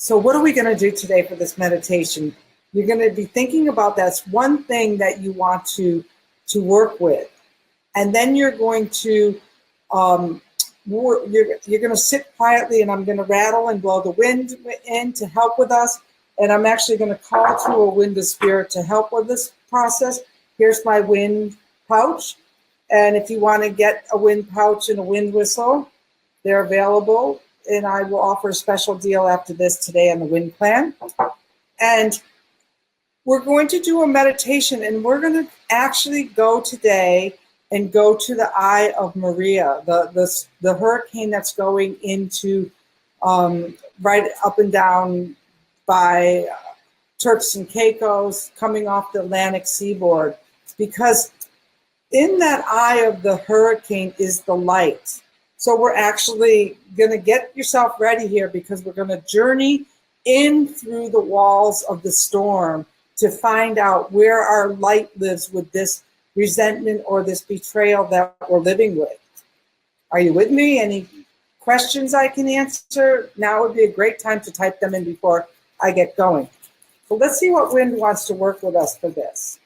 So what are we going to do today for this meditation? You're going to be thinking about that's one thing that you want to work with. And then you're going to you're going to sit quietly, and I'm going to rattle and blow the wind in to help with us. And I'm actually going to call to a wind of spirit to help with this process. Here's my wind pouch. And if you want to get a wind pouch and a wind whistle, they're available. And I will offer a special deal after this today on the wind plan. And we're going to do a meditation, and we're going to actually go today and go to the eye of Maria, the hurricane that's going into right up and down by Turks and Caicos, coming off the Atlantic seaboard. Because in that eye of the hurricane is the light. So we're actually going to get yourself ready here, because we're going to journey in through the walls of the storm to find out where our light lives with this resentment or this betrayal that we're living with. Are you with me? Any questions I can answer? Now would be a great time to type them in before I get going. So let's see what wind wants to work with us for this.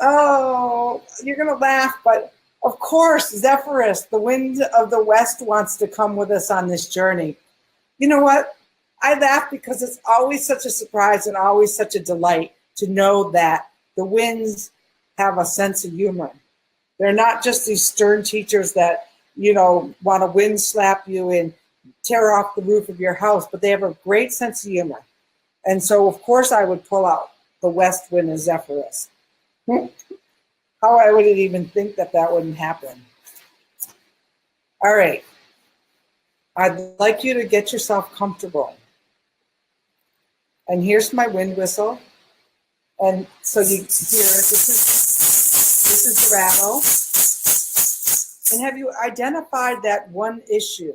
Oh, you're going to laugh, but of course, Zephyrus, the wind of the west, wants to come with us on this journey. You know what? I laugh because it's always such a surprise and always such a delight to know that the winds have a sense of humor. They're not just these stern teachers that, want to wind slap you and tear off the roof of your house, but they have a great sense of humor. And so, of course, I would pull out the west wind as Zephyrus. How I wouldn't even think that wouldn't happen. All right. I'd like you to get yourself comfortable. And here's my wind whistle. And so you hear this is the rattle. And have you identified that one issue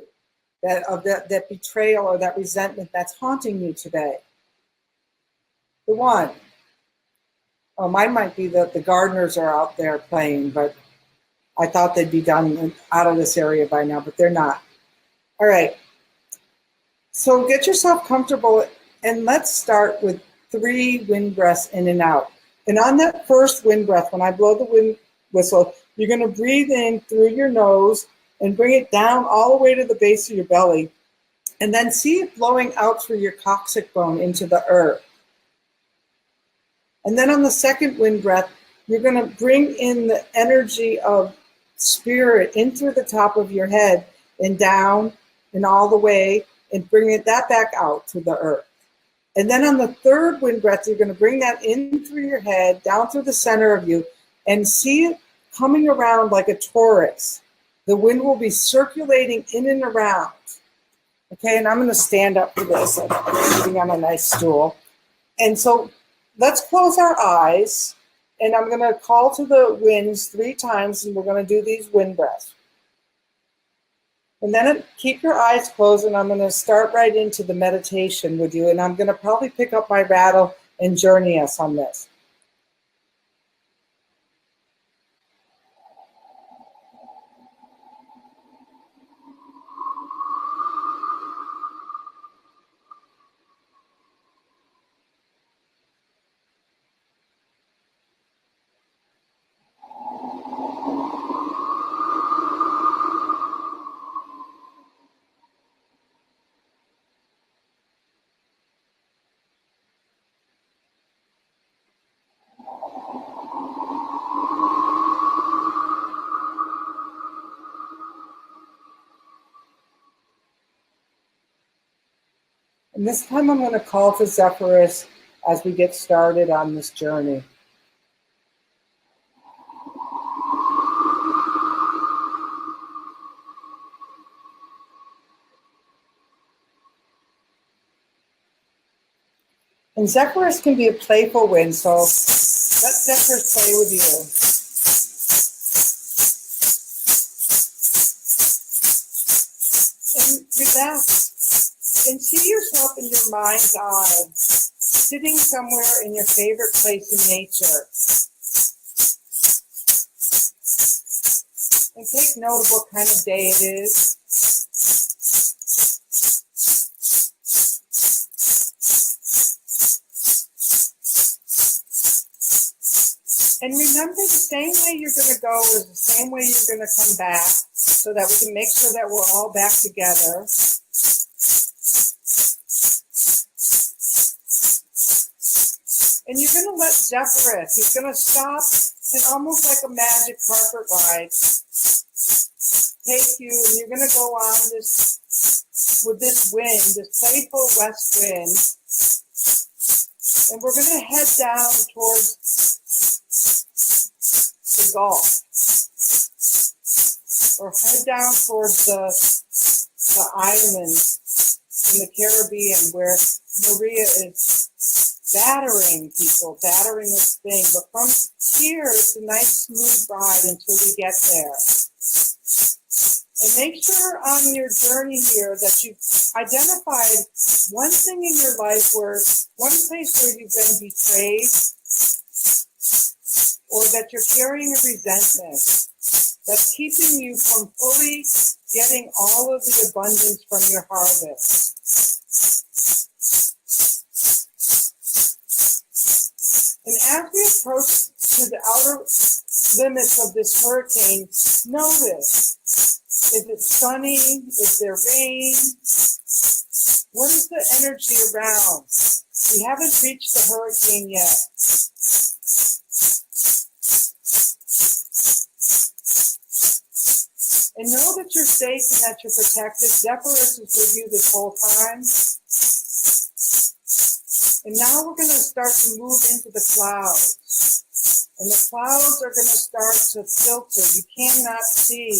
that betrayal or that resentment that's haunting you today? The one. Oh, mine might be that the gardeners are out there playing, but I thought they'd be done out of this area by now, but they're not. All right. So get yourself comfortable, and let's start with 3 wind breaths in and out. And on that first wind breath, when I blow the wind whistle, you're going to breathe in through your nose and bring it down all the way to the base of your belly, and then see it blowing out through your coccyx bone into the earth. And then on the second wind breath, you're going to bring in the energy of spirit in through the top of your head and down and all the way, and bring that back out to the earth. And then on the third wind breath, you're going to bring that in through your head, down through the center of you, and see it coming around like a torus. The wind will be circulating in and around. Okay, and I'm going to stand up for this. I'm sitting on a nice stool. And so let's close our eyes, and I'm going to call to the winds 3 times, and we're going to do these wind breaths. And then keep your eyes closed, and I'm going to start right into the meditation with you, and I'm going to probably pick up my rattle and journey us on this. And this time I'm going to call to Zephyrus as we get started on this journey. And Zephyrus can be a playful wind, so let Zephyrus play with you. And relax. And see yourself in your mind's eye, sitting somewhere in your favorite place in nature. And take note of what kind of day it is. And remember, the same way you're going to go is the same way you're going to come back, so that we can make sure that we're all back together. And you're going to let Zephyrus, he's going to stop and almost like a magic carpet ride, take you, and you're going to go on this, with this wind, this playful west wind. And we're going to head down towards the Gulf, or head down towards the islands in the Caribbean where Maria is battering people, battering this thing. But from here, it's a nice smooth ride until we get there. And make sure on your journey here that you've identified one thing in your life, where one place where you've been betrayed, or that you're carrying a resentment that's keeping you from fully getting all of the abundance from your harvest. And as we approach to the outer limits of this hurricane, notice, is it sunny? Is there rain? What is the energy around? We haven't reached the hurricane yet. And know that you're safe and that you're protected. Zephyrus is with you this whole time. And now we're going to start to move into the clouds. And the clouds are going to start to filter. You cannot see.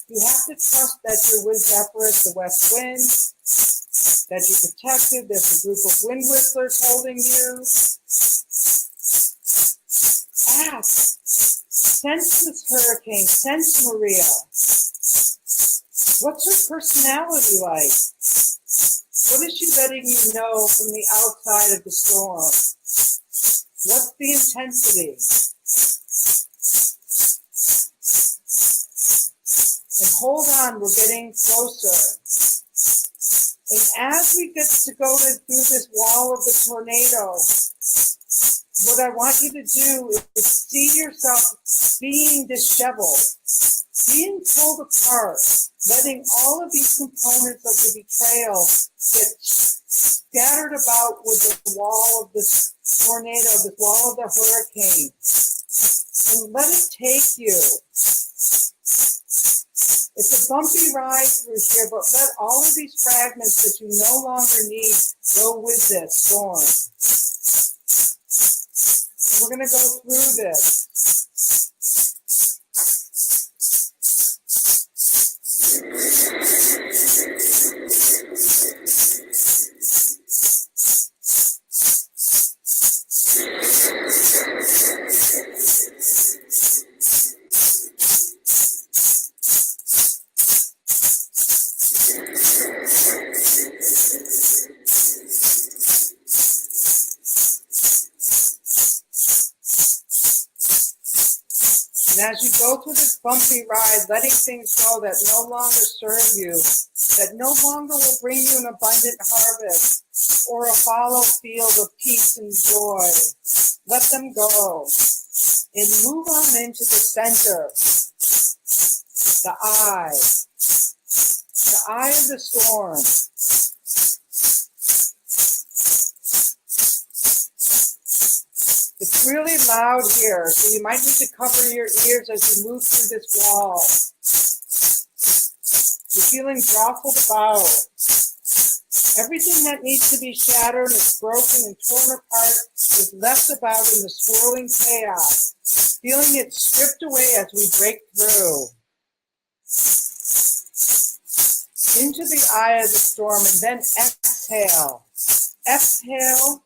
You have to trust that you're with Zephyrus, the west wind, that you're protected. There's a group of wind whistlers holding you. Ask. Sense this hurricane. Sense Maria. What's her personality like? What is she letting you know from the outside of the storm? What's the intensity? And hold on, we're getting closer. And as we get to go through this wall of the tornado, what I want you to do is see yourself being disheveled, being pulled apart, letting all of these components of the betrayal get scattered about with the wall of this tornado, the wall of the hurricane. And let it take you. It's a bumpy ride through here, but let all of these fragments that you no longer need go with this storm. And we're going to go through this. And as you go through this bumpy ride, letting things go that no longer serve you, that no longer will bring you an abundant harvest or a fallow field of peace and joy, let them go. And move on into the center, the eye of the storm. It's really loud here, so you might need to cover your ears as you move through this wall. You're feeling jostled about. Everything that needs to be shattered is broken and torn apart is left about in the swirling chaos, feeling it stripped away as we break through. Into the eye of the storm, and then exhale. Exhale.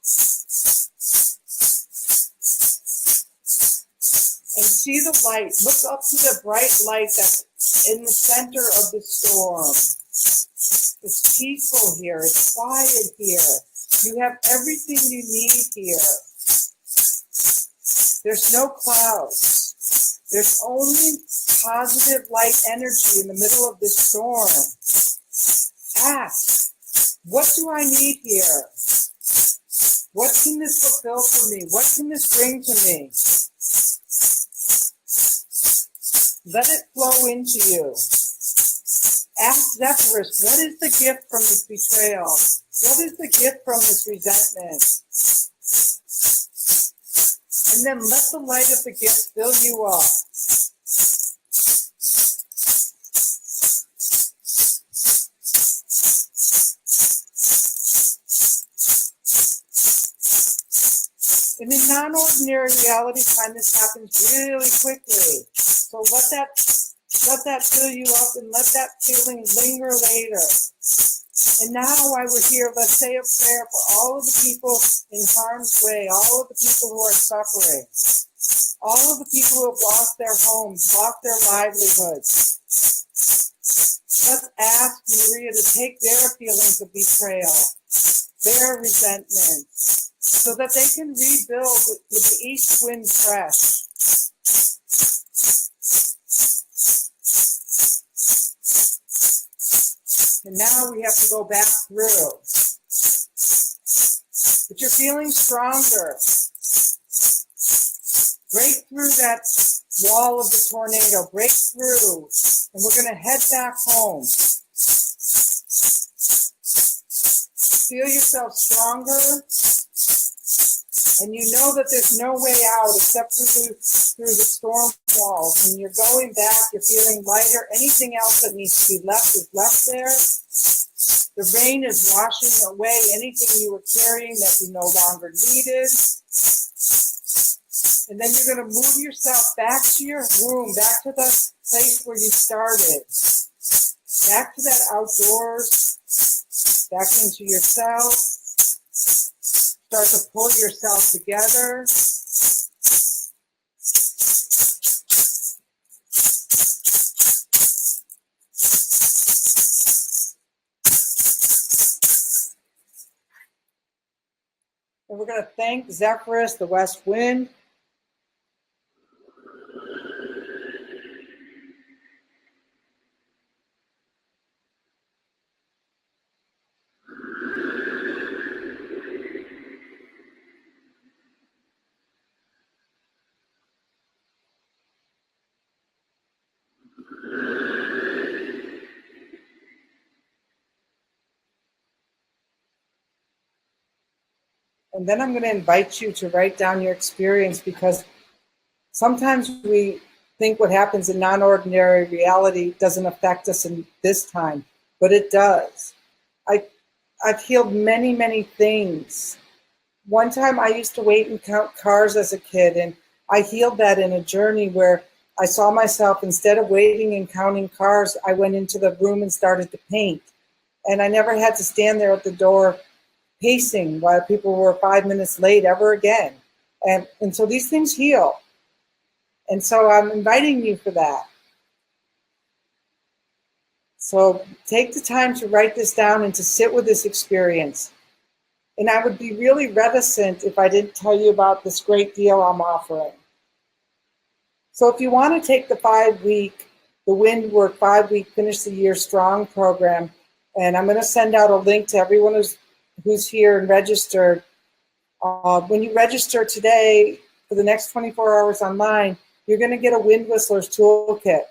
And see the light. Look up to the bright light that's in the center of the storm. It's peaceful here. It's quiet here. You have everything you need here. There's no clouds. There's only positive light energy in the middle of this storm. Ask, what do I need here? What can this fulfill for me? What can this bring to me? Let it flow into you. Ask Zephyrus, what is the gift from this betrayal? What is the gift from this resentment? And then let the light of the gift fill you up. And in non-ordinary reality time, this happens really quickly. So let that fill you up and let that feeling linger later. And now while we're here, let's say a prayer for all of the people in harm's way, all of the people who are suffering, all of the people who have lost their homes, lost their livelihoods. Let's ask Maria to take their feelings of betrayal, their resentment, so that they can rebuild with the east wind fresh. And now we have to go back through. But you're feeling stronger. Break through that wall of the tornado. Break through. And we're going to head back home. Feel yourself stronger. And you know that there's no way out except through the storm walls. When you're going back, you're feeling lighter. Anything else that needs to be left is left there. The rain is washing away anything you were carrying that you no longer needed. And then you're going to move yourself back to your room, back to the place where you started. Back to that outdoors, back into yourself. Start to pull yourself together. And we're going to thank Zephyrus, the west wind. And then I'm going to invite you to write down your experience, because sometimes we think what happens in non-ordinary reality doesn't affect us in this time, but it does. I've healed many, many things. One time I used to wait and count cars as a kid, and I healed that in a journey where I saw myself, instead of waiting and counting cars, I went into the room and started to paint. And I never had to stand there at the door pacing while people were 5 minutes late ever again. And so these things heal. And so I'm inviting you for that. So take the time to write this down and to sit with this experience. And I would be really reticent if I didn't tell you about this great deal I'm offering. So if you want to take the 5-week, the Windwork 5-week Finish the Year Strong program, and I'm going to send out a link to everyone who's here and registered. When you register today for the next 24 hours online, you're going to get a Wind Whistler's Toolkit.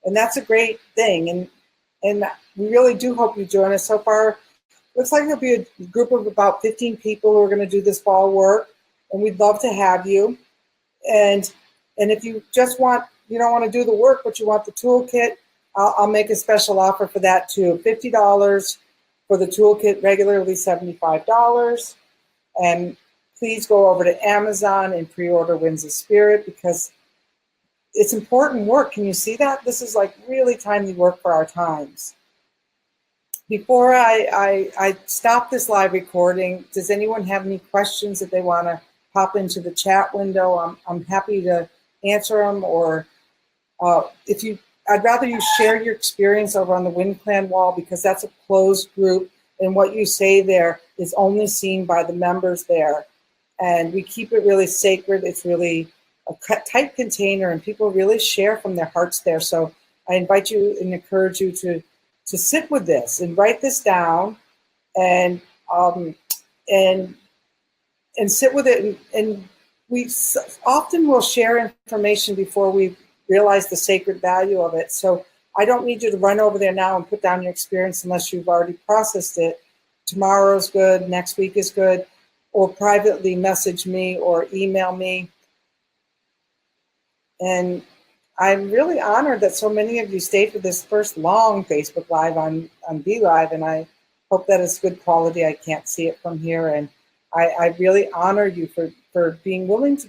And that's a great thing. And we really do hope you join us. So far, looks like there'll be a group of about 15 people who are going to do this fall work. And we'd love to have you. And if you just you don't want to do the work, but you want the toolkit, I'll make a special offer for that too. $50 for the toolkit, regularly $75. And please go over to Amazon and pre-order Winds of Spirit, because it's important work. Can you see that? This is like really timely work for our times. Before I stop this live recording, does anyone have any questions that they want to pop into the chat window? I'm happy to answer them, or I'd rather you share your experience over on the Wind Clan wall, because that's a closed group, and what you say there is only seen by the members there. And we keep it really sacred. It's really a tight container, and people really share from their hearts there. So I invite you and encourage you to sit with this and write this down, and sit with it. And we often will share information before we realize the sacred value of it. So I don't need you to run over there now and put down your experience unless you've already processed it. Tomorrow's good, next week is good, or privately message me or email me. And I'm really honored that so many of you stayed for this first long Facebook Live on BeLive, and I hope that it's good quality. I can't see it from here, and I really honor you for being willing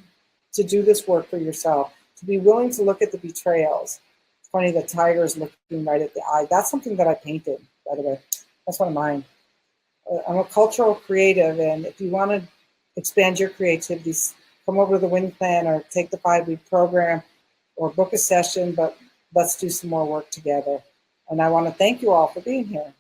to do this work for yourself, to be willing to look at the betrayals. It's funny, the tiger is looking right at the eye. That's something that I painted, by the way. That's one of mine. I'm a cultural creative, and if you want to expand your creativity, come over to the Wind Plan or take the 5-week program or book a session, but let's do some more work together. And I want to thank you all for being here.